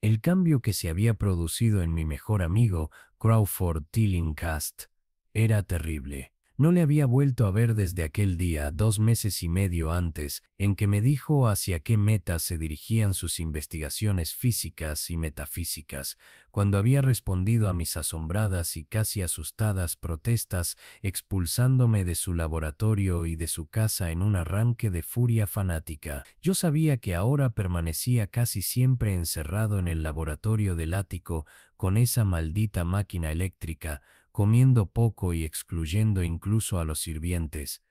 El cambio que se había producido en mi mejor amigo, Crawford Tillinghast, era terrible. No le había vuelto a ver desde aquel día, 2 meses y medio antes, en que me dijo hacia qué metas se dirigían sus investigaciones físicas y metafísicas, cuando había respondido a mis asombradas y casi asustadas protestas, expulsándome de su laboratorio y de su casa en un arranque de furia fanática. Yo sabía que ahora permanecía casi siempre encerrado en el laboratorio del ático con esa maldita máquina eléctrica, comiendo poco y excluyendo incluso a los sirvientes,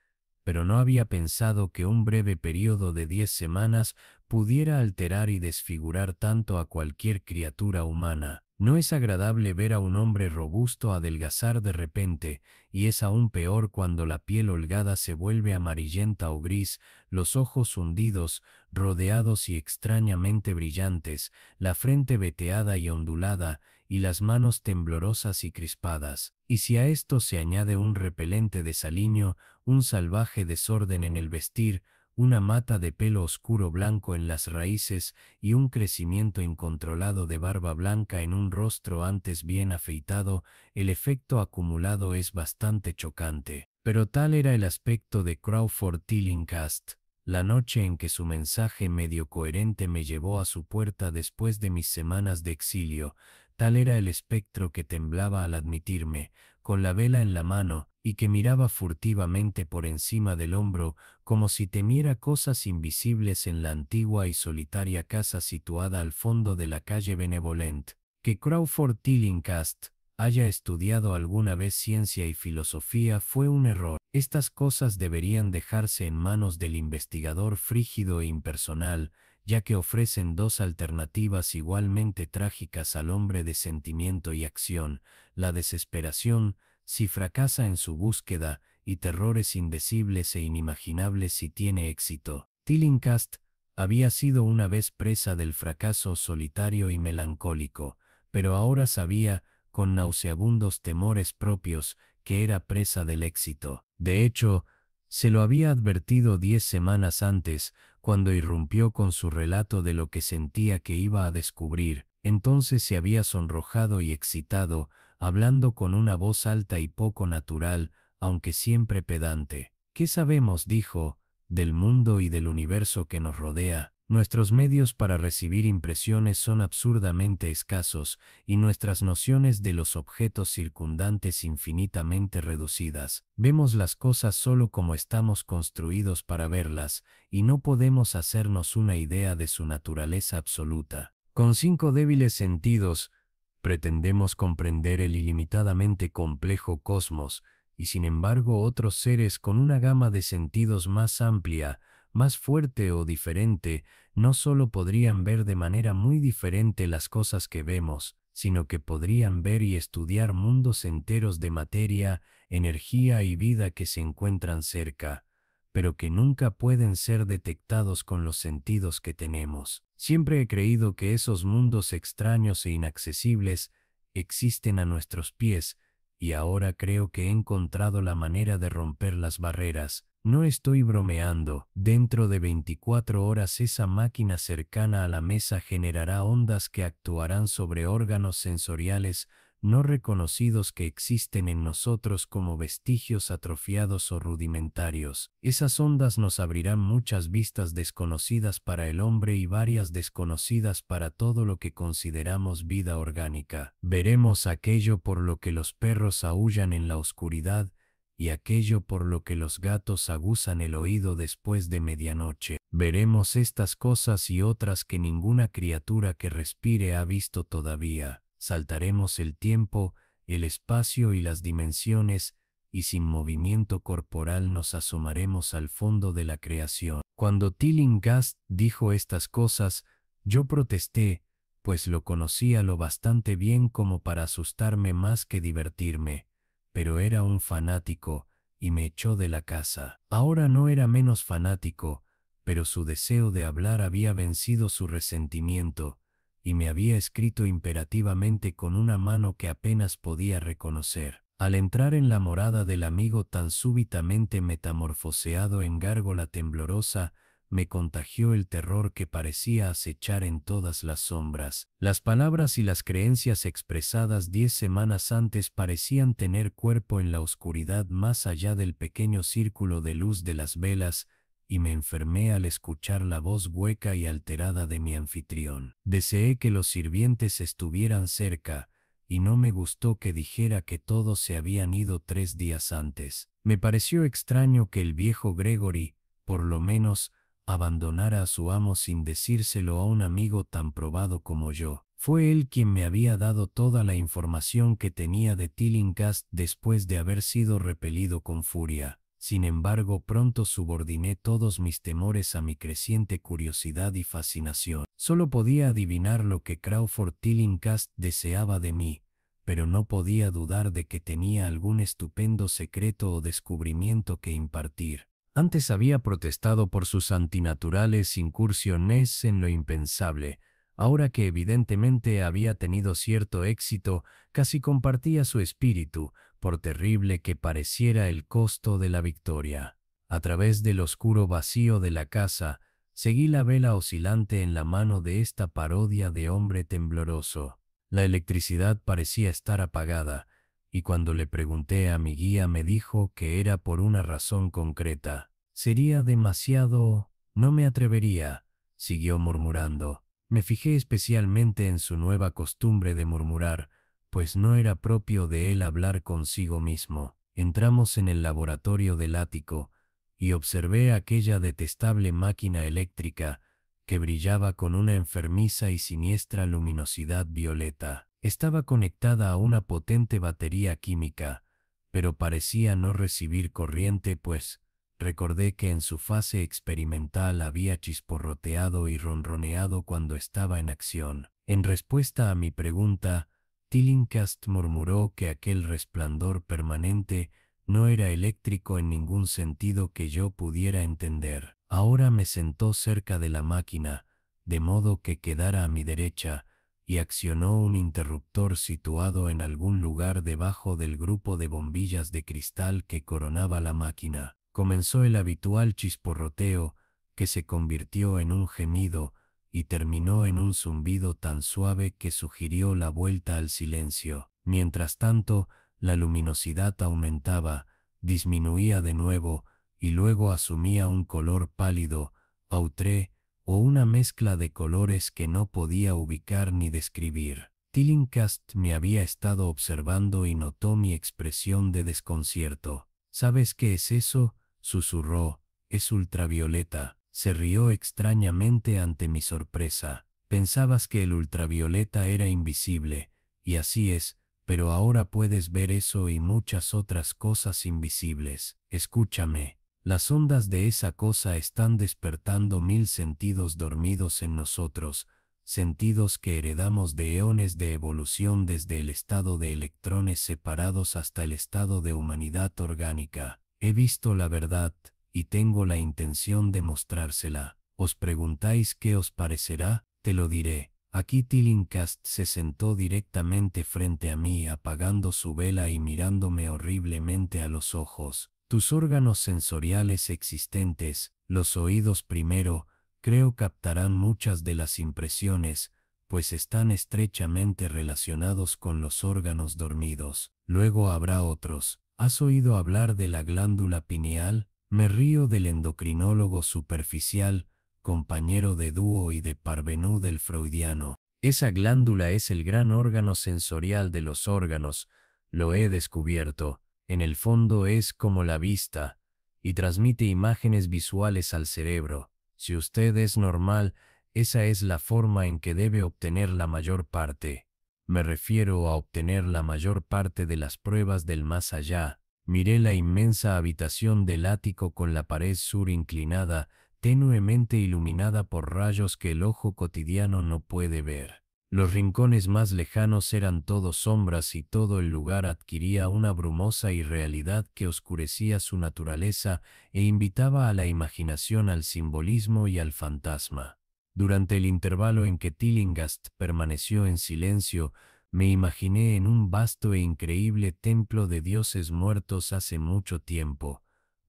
pero no había pensado que un breve período de 10 semanas pudiera alterar y desfigurar tanto a cualquier criatura humana. No es agradable ver a un hombre robusto adelgazar de repente, y es aún peor cuando la piel holgada se vuelve amarillenta o gris, los ojos hundidos, rodeados y extrañamente brillantes, la frente veteada y ondulada, y las manos temblorosas y crispadas. Y si a esto se añade un repelente desaliño, un salvaje desorden en el vestir, una mata de pelo oscuro blanco en las raíces y un crecimiento incontrolado de barba blanca en un rostro antes bien afeitado, el efecto acumulado es bastante chocante. Pero tal era el aspecto de Crawford Tillinghast, la noche en que su mensaje medio coherente me llevó a su puerta después de mis semanas de exilio. Tal era el espectro que temblaba al admitirme, con la vela en la mano, y que miraba furtivamente por encima del hombro, como si temiera cosas invisibles en la antigua y solitaria casa situada al fondo de la calle Benevolent. Que Crawford Tillinghast haya estudiado alguna vez ciencia y filosofía fue un error. Estas cosas deberían dejarse en manos del investigador frígido e impersonal, ya que ofrecen dos alternativas igualmente trágicas al hombre de sentimiento y acción: la desesperación, si fracasa en su búsqueda, y terrores indecibles e inimaginables si tiene éxito. Tillinghast había sido una vez presa del fracaso solitario y melancólico, pero ahora sabía, con nauseabundos temores propios, que era presa del éxito. De hecho, se lo había advertido 10 semanas antes, cuando irrumpió con su relato de lo que sentía que iba a descubrir. Entonces se había sonrojado y excitado, hablando con una voz alta y poco natural, aunque siempre pedante. ¿Qué sabemos, dijo, del mundo y del universo que nos rodea? Nuestros medios para recibir impresiones son absurdamente escasos, y nuestras nociones de los objetos circundantes infinitamente reducidas. Vemos las cosas solo como estamos construidos para verlas, y no podemos hacernos una idea de su naturaleza absoluta. Con 5 débiles sentidos, pretendemos comprender el ilimitadamente complejo cosmos, y sin embargo otros seres con una gama de sentidos más amplia, más fuerte o diferente, no solo podrían ver de manera muy diferente las cosas que vemos, sino que podrían ver y estudiar mundos enteros de materia, energía y vida que se encuentran cerca, pero que nunca pueden ser detectados con los sentidos que tenemos. Siempre he creído que esos mundos extraños e inaccesibles existen a nuestros pies, y ahora creo que he encontrado la manera de romper las barreras. No estoy bromeando. Dentro de 24 horas esa máquina cercana a la mesa generará ondas que actuarán sobre órganos sensoriales no reconocidos que existen en nosotros como vestigios atrofiados o rudimentarios. Esas ondas nos abrirán muchas vistas desconocidas para el hombre y varias desconocidas para todo lo que consideramos vida orgánica. Veremos aquello por lo que los perros aúllan en la oscuridad y aquello por lo que los gatos aguzan el oído después de medianoche. Veremos estas cosas y otras que ninguna criatura que respire ha visto todavía. Saltaremos el tiempo, el espacio y las dimensiones, y sin movimiento corporal nos asomaremos al fondo de la creación. Cuando Tillinghast dijo estas cosas, yo protesté, pues lo conocía lo bastante bien como para asustarme más que divertirme, pero era un fanático, y me echó de la casa. Ahora no era menos fanático, pero su deseo de hablar había vencido su resentimiento, y me había escrito imperativamente con una mano que apenas podía reconocer. Al entrar en la morada del amigo tan súbitamente metamorfoseado en gárgola temblorosa, me contagió el terror que parecía acechar en todas las sombras. Las palabras y las creencias expresadas 10 semanas antes parecían tener cuerpo en la oscuridad más allá del pequeño círculo de luz de las velas, y me enfermé al escuchar la voz hueca y alterada de mi anfitrión. Deseé que los sirvientes estuvieran cerca, y no me gustó que dijera que todos se habían ido 3 días antes. Me pareció extraño que el viejo Gregory, por lo menos, abandonara a su amo sin decírselo a un amigo tan probado como yo. Fue él quien me había dado toda la información que tenía de Tillinghast después de haber sido repelido con furia. Sin embargo, pronto subordiné todos mis temores a mi creciente curiosidad y fascinación. Solo podía adivinar lo que Crawford Tillinghast deseaba de mí, pero no podía dudar de que tenía algún estupendo secreto o descubrimiento que impartir. Antes había protestado por sus antinaturales incursiones en lo impensable. Ahora que evidentemente había tenido cierto éxito, casi compartía su espíritu, por terrible que pareciera el costo de la victoria. A través del oscuro vacío de la casa, seguí la vela oscilante en la mano de esta parodia de hombre tembloroso. La electricidad parecía estar apagada, y cuando le pregunté a mi guía me dijo que era por una razón concreta. Sería demasiado... No me atrevería, siguió murmurando. Me fijé especialmente en su nueva costumbre de murmurar, pues no era propio de él hablar consigo mismo. Entramos en el laboratorio del ático, y observé aquella detestable máquina eléctrica que brillaba con una enfermiza y siniestra luminosidad violeta. Estaba conectada a una potente batería química, pero parecía no recibir corriente, pues recordé que en su fase experimental había chisporroteado y ronroneado cuando estaba en acción. En respuesta a mi pregunta, Tillinghast murmuró que aquel resplandor permanente no era eléctrico en ningún sentido que yo pudiera entender. Ahora me sentó cerca de la máquina, de modo que quedara a mi derecha, y accionó un interruptor situado en algún lugar debajo del grupo de bombillas de cristal que coronaba la máquina. Comenzó el habitual chisporroteo, que se convirtió en un gemido y terminó en un zumbido tan suave que sugirió la vuelta al silencio. Mientras tanto, la luminosidad aumentaba, disminuía de nuevo y luego asumía un color pálido, autré o una mezcla de colores que no podía ubicar ni describir. Tillinghast me había estado observando y notó mi expresión de desconcierto. ¿Sabes qué es eso?, susurró. Es ultravioleta. Se rió extrañamente ante mi sorpresa. Pensabas que el ultravioleta era invisible, y así es, pero ahora puedes ver eso y muchas otras cosas invisibles. Escúchame. Las ondas de esa cosa están despertando 1000 sentidos dormidos en nosotros, sentidos que heredamos de eones de evolución desde el estado de electrones separados hasta el estado de humanidad orgánica. He visto la verdad, y tengo la intención de mostrársela. ¿Os preguntáis qué os parecerá? Te lo diré. Aquí Tillinghast se sentó directamente frente a mí, apagando su vela y mirándome horriblemente a los ojos. Tus órganos sensoriales existentes, los oídos primero, creo captarán muchas de las impresiones, pues están estrechamente relacionados con los órganos dormidos. Luego habrá otros. ¿Has oído hablar de la glándula pineal? Me río del endocrinólogo superficial, compañero de dúo y de parvenú del freudiano. Esa glándula es el gran órgano sensorial de los órganos, lo he descubierto. En el fondo es como la vista, y transmite imágenes visuales al cerebro. Si usted es normal, esa es la forma en que debe obtener la mayor parte. Me refiero a obtener la mayor parte de las pruebas del más allá. Miré la inmensa habitación del ático con la pared sur inclinada, tenuemente iluminada por rayos que el ojo cotidiano no puede ver. Los rincones más lejanos eran todos sombras y todo el lugar adquiría una brumosa irrealidad que oscurecía su naturaleza e invitaba a la imaginación al simbolismo y al fantasma. Durante el intervalo en que Tillinghast permaneció en silencio, me imaginé en un vasto e increíble templo de dioses muertos hace mucho tiempo,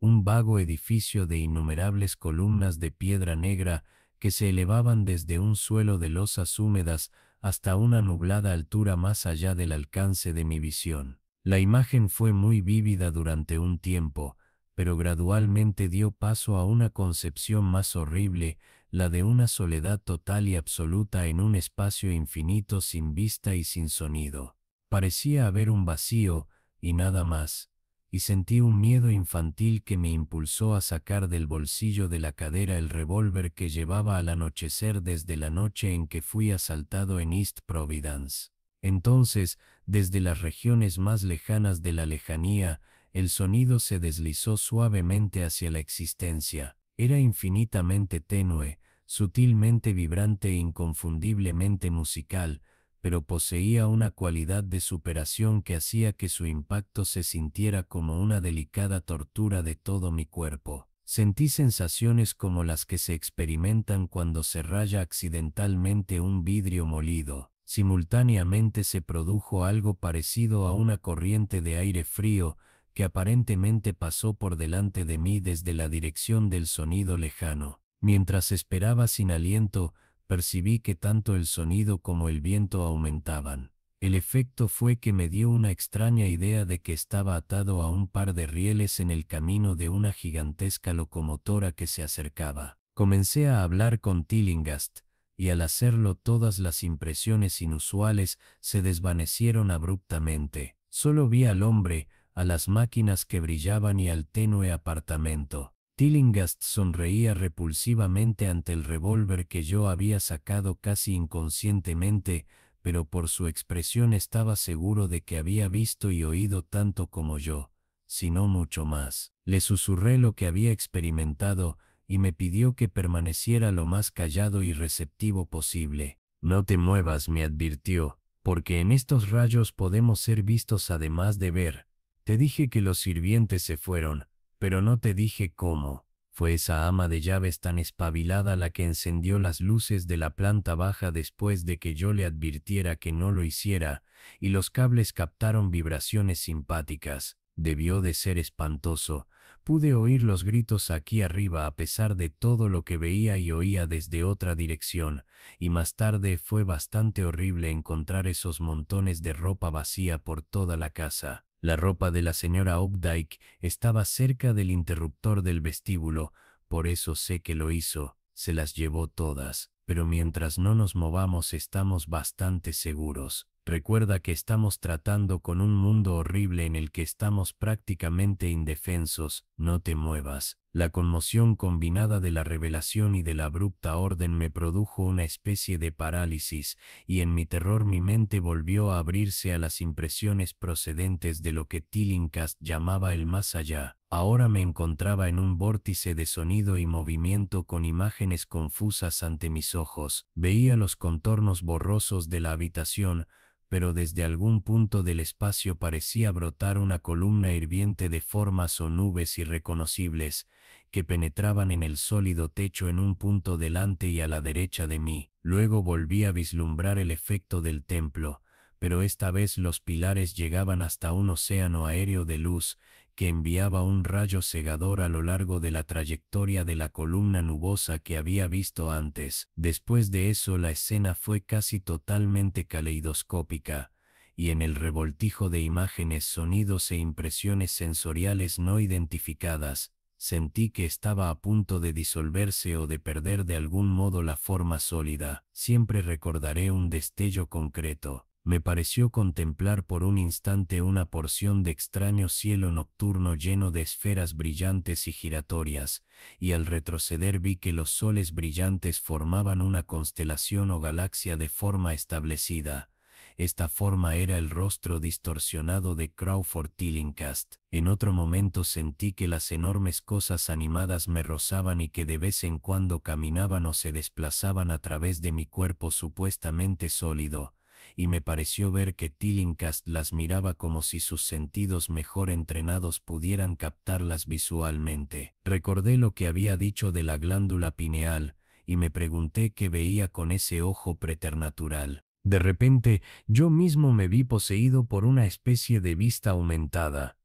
un vago edificio de innumerables columnas de piedra negra que se elevaban desde un suelo de losas húmedas hasta una nublada altura más allá del alcance de mi visión. La imagen fue muy vívida durante un tiempo, pero gradualmente dio paso a una concepción más horrible, la de una soledad total y absoluta en un espacio infinito sin vista y sin sonido. Parecía haber un vacío, y nada más, y sentí un miedo infantil que me impulsó a sacar del bolsillo de la cadera el revólver que llevaba al anochecer desde la noche en que fui asaltado en East Providence. Entonces, desde las regiones más lejanas de la lejanía, el sonido se deslizó suavemente hacia la existencia. Era infinitamente tenue, sutilmente vibrante e inconfundiblemente musical, pero poseía una cualidad de superación que hacía que su impacto se sintiera como una delicada tortura de todo mi cuerpo. Sentí sensaciones como las que se experimentan cuando se raya accidentalmente un vidrio molido. Simultáneamente se produjo algo parecido a una corriente de aire frío que aparentemente pasó por delante de mí desde la dirección del sonido lejano. Mientras esperaba sin aliento, percibí que tanto el sonido como el viento aumentaban. El efecto fue que me dio una extraña idea de que estaba atado a un par de rieles en el camino de una gigantesca locomotora que se acercaba. Comencé a hablar con Tillinghast, y al hacerlo todas las impresiones inusuales se desvanecieron abruptamente. Solo vi al hombre, a las máquinas que brillaban y al tenue apartamento. Tillinghast sonreía repulsivamente ante el revólver que yo había sacado casi inconscientemente, pero por su expresión estaba seguro de que había visto y oído tanto como yo, si no mucho más. Le susurré lo que había experimentado y me pidió que permaneciera lo más callado y receptivo posible. No te muevas, me advirtió, porque en estos rayos podemos ser vistos además de ver. Te dije que los sirvientes se fueron, pero no te dije cómo. Fue esa ama de llaves tan espabilada la que encendió las luces de la planta baja después de que yo le advirtiera que no lo hiciera, y los cables captaron vibraciones simpáticas. Debió de ser espantoso. Pude oír los gritos aquí arriba a pesar de todo lo que veía y oía desde otra dirección, y más tarde fue bastante horrible encontrar esos montones de ropa vacía por toda la casa. La ropa de la señora Updike estaba cerca del interruptor del vestíbulo, por eso sé que lo hizo, se las llevó todas, pero mientras no nos movamos estamos bastante seguros. Recuerda que estamos tratando con un mundo horrible en el que estamos prácticamente indefensos, no te muevas. La conmoción combinada de la revelación y de la abrupta orden me produjo una especie de parálisis, y en mi terror mi mente volvió a abrirse a las impresiones procedentes de lo que Tillinghast llamaba el más allá. Ahora me encontraba en un vórtice de sonido y movimiento con imágenes confusas ante mis ojos. Veía los contornos borrosos de la habitación, pero desde algún punto del espacio parecía brotar una columna hirviente de formas o nubes irreconocibles que penetraban en el sólido techo en un punto delante y a la derecha de mí. Luego volví a vislumbrar el efecto del templo, pero esta vez los pilares llegaban hasta un océano aéreo de luz que enviaba un rayo cegador a lo largo de la trayectoria de la columna nubosa que había visto antes. Después de eso la escena fue casi totalmente caleidoscópica, y en el revoltijo de imágenes, sonidos e impresiones sensoriales no identificadas, sentí que estaba a punto de disolverse o de perder de algún modo la forma sólida. Siempre recordaré un destello concreto. Me pareció contemplar por un instante una porción de extraño cielo nocturno lleno de esferas brillantes y giratorias, y al retroceder vi que los soles brillantes formaban una constelación o galaxia de forma establecida. Esta forma era el rostro distorsionado de Crawford Tillinghast. En otro momento sentí que las enormes cosas animadas me rozaban y que de vez en cuando caminaban o se desplazaban a través de mi cuerpo supuestamente sólido, y me pareció ver que Tillinghast las miraba como si sus sentidos mejor entrenados pudieran captarlas visualmente. Recordé lo que había dicho de la glándula pineal, y me pregunté qué veía con ese ojo preternatural. De repente, yo mismo me vi poseído por una especie de vista aumentada.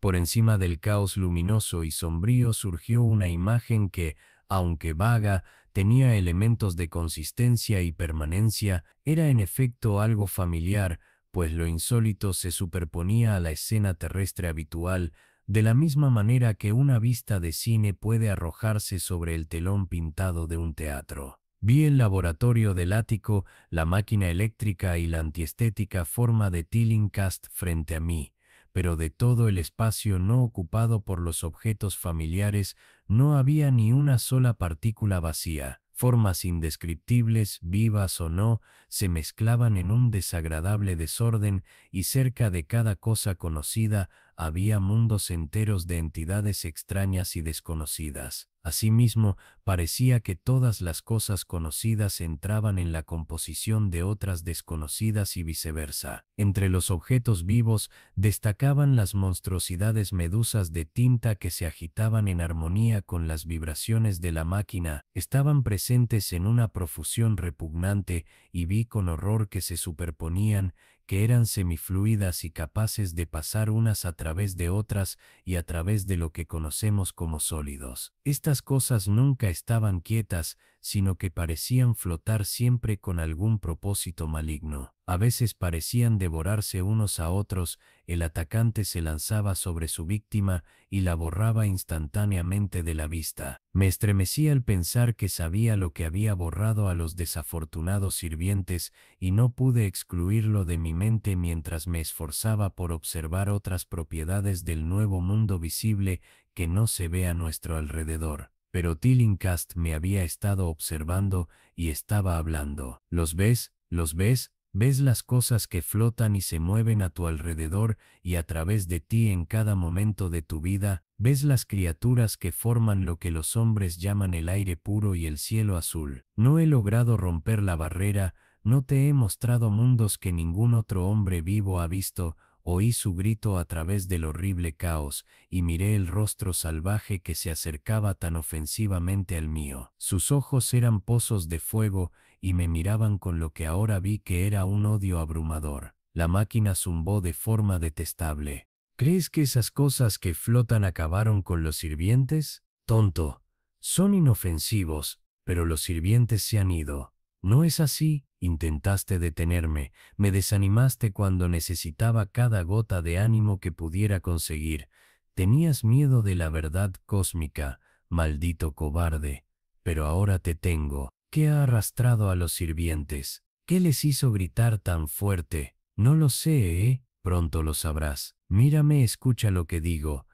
Por encima del caos luminoso y sombrío surgió una imagen que, aunque vaga, tenía elementos de consistencia y permanencia, era en efecto algo familiar, pues lo insólito se superponía a la escena terrestre habitual, de la misma manera que una vista de cine puede arrojarse sobre el telón pintado de un teatro. Vi el laboratorio del ático, la máquina eléctrica y la antiestética forma de Tillinghast frente a mí, pero de todo el espacio no ocupado por los objetos familiares no había ni una sola partícula vacía. Formas indescriptibles, vivas o no, se mezclaban en un desagradable desorden y cerca de cada cosa conocida había mundos enteros de entidades extrañas y desconocidas. Asimismo, parecía que todas las cosas conocidas entraban en la composición de otras desconocidas y viceversa. Entre los objetos vivos destacaban las monstruosidades medusas de tinta que se agitaban en armonía con las vibraciones de la máquina, estaban presentes en una profusión repugnante y vi con horror que se superponían, que eran semifluidas y capaces de pasar unas a través de otras y a través de lo que conocemos como sólidos. Estas cosas nunca estaban quietas, sino que parecían flotar siempre con algún propósito maligno. A veces parecían devorarse unos a otros, el atacante se lanzaba sobre su víctima y la borraba instantáneamente de la vista. Me estremecía al pensar que sabía lo que había borrado a los desafortunados sirvientes y no pude excluirlo de mi mente mientras me esforzaba por observar otras propiedades del nuevo mundo visible que no se ve a nuestro alrededor. Pero Tillinghast me había estado observando y estaba hablando. ¿Los ves? ¿Los ves? ¿Ves las cosas que flotan y se mueven a tu alrededor y a través de ti en cada momento de tu vida? ¿Ves las criaturas que forman lo que los hombres llaman el aire puro y el cielo azul? No he logrado romper la barrera, no te he mostrado mundos que ningún otro hombre vivo ha visto. Oí su grito a través del horrible caos y miré el rostro salvaje que se acercaba tan ofensivamente al mío. Sus ojos eran pozos de fuego y me miraban con lo que ahora vi que era un odio abrumador. La máquina zumbó de forma detestable. ¿Crees que esas cosas que flotan acabaron con los sirvientes? Tonto. Son inofensivos, pero los sirvientes se han ido. ¿No es así? Intentaste detenerme, me desanimaste cuando necesitaba cada gota de ánimo que pudiera conseguir. Tenías miedo de la verdad cósmica, maldito cobarde. Pero ahora te tengo. ¿Qué ha arrastrado a los sirvientes? ¿Qué les hizo gritar tan fuerte? No lo sé, ¿eh? Pronto lo sabrás. Mírame, escucha lo que digo.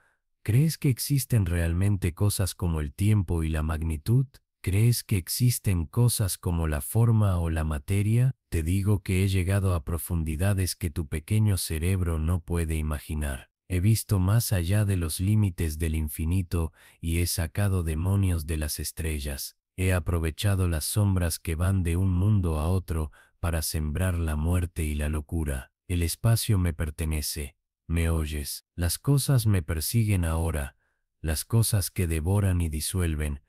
¿Crees que existen realmente cosas como el tiempo y la magnitud? ¿Crees que existen cosas como la forma o la materia? Te digo que he llegado a profundidades que tu pequeño cerebro no puede imaginar. He visto más allá de los límites del infinito y he sacado demonios de las estrellas. He aprovechado las sombras que van de un mundo a otro para sembrar la muerte y la locura. El espacio me pertenece. ¿Me oyes? Las cosas me persiguen ahora, las cosas que devoran y disuelven,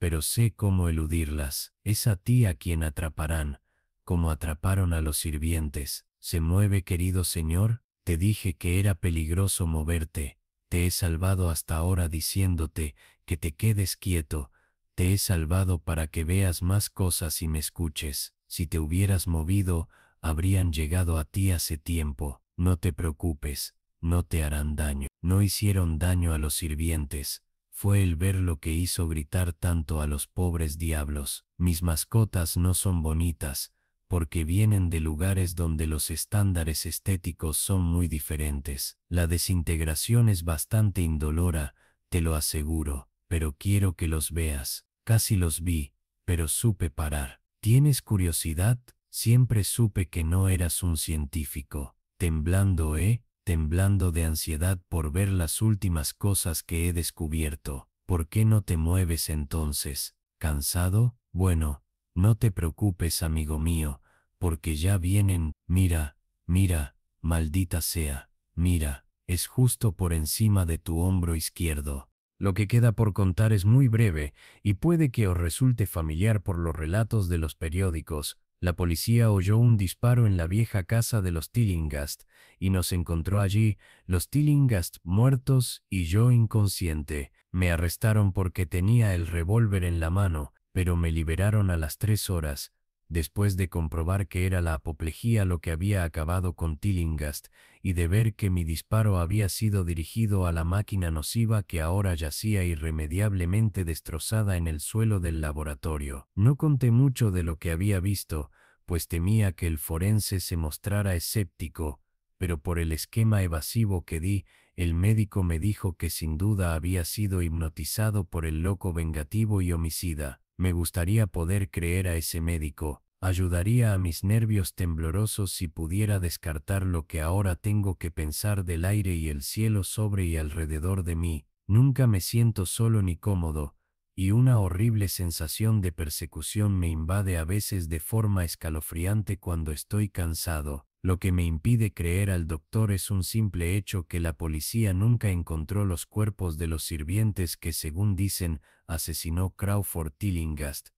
pero sé cómo eludirlas. Es a ti a quien atraparán, como atraparon a los sirvientes. ¿Se mueve, querido señor? Te dije que era peligroso moverte. Te he salvado hasta ahora diciéndote que te quedes quieto. Te he salvado para que veas más cosas y me escuches. Si te hubieras movido, habrían llegado a ti hace tiempo. No te preocupes, no te harán daño. No hicieron daño a los sirvientes. Fue el ver lo que hizo gritar tanto a los pobres diablos. Mis mascotas no son bonitas, porque vienen de lugares donde los estándares estéticos son muy diferentes. La desintegración es bastante indolora, te lo aseguro, pero quiero que los veas. Casi los vi, pero supe parar. ¿Tienes curiosidad? Siempre supe que no eras un científico. Temblando, temblando de ansiedad por ver las últimas cosas que he descubierto. ¿Por qué no te mueves entonces? ¿Cansado? Bueno, no te preocupes, amigo mío, porque ya vienen. Mira, mira, maldita sea, mira, es justo por encima de tu hombro izquierdo. Lo que queda por contar es muy breve y puede que os resulte familiar por los relatos de los periódicos. La policía oyó un disparo en la vieja casa de los Tillinghast y nos encontró allí, los Tillinghast muertos y yo inconsciente. Me arrestaron porque tenía el revólver en la mano, pero me liberaron a las 3 horas, después de comprobar que era la apoplejía lo que había acabado con Tillinghast y de ver que mi disparo había sido dirigido a la máquina nociva que ahora yacía irremediablemente destrozada en el suelo del laboratorio. No conté mucho de lo que había visto, pues temía que el forense se mostrara escéptico, pero por el esquema evasivo que di, el médico me dijo que sin duda había sido hipnotizado por el loco vengativo y homicida. Me gustaría poder creer a ese médico. Ayudaría a mis nervios temblorosos si pudiera descartar lo que ahora tengo que pensar del aire y el cielo sobre y alrededor de mí. Nunca me siento solo ni cómodo, y una horrible sensación de persecución me invade a veces de forma escalofriante cuando estoy cansado. Lo que me impide creer al doctor es un simple hecho que la policía nunca encontró los cuerpos de los sirvientes que, según dicen, asesinó Crawford Tillinghast.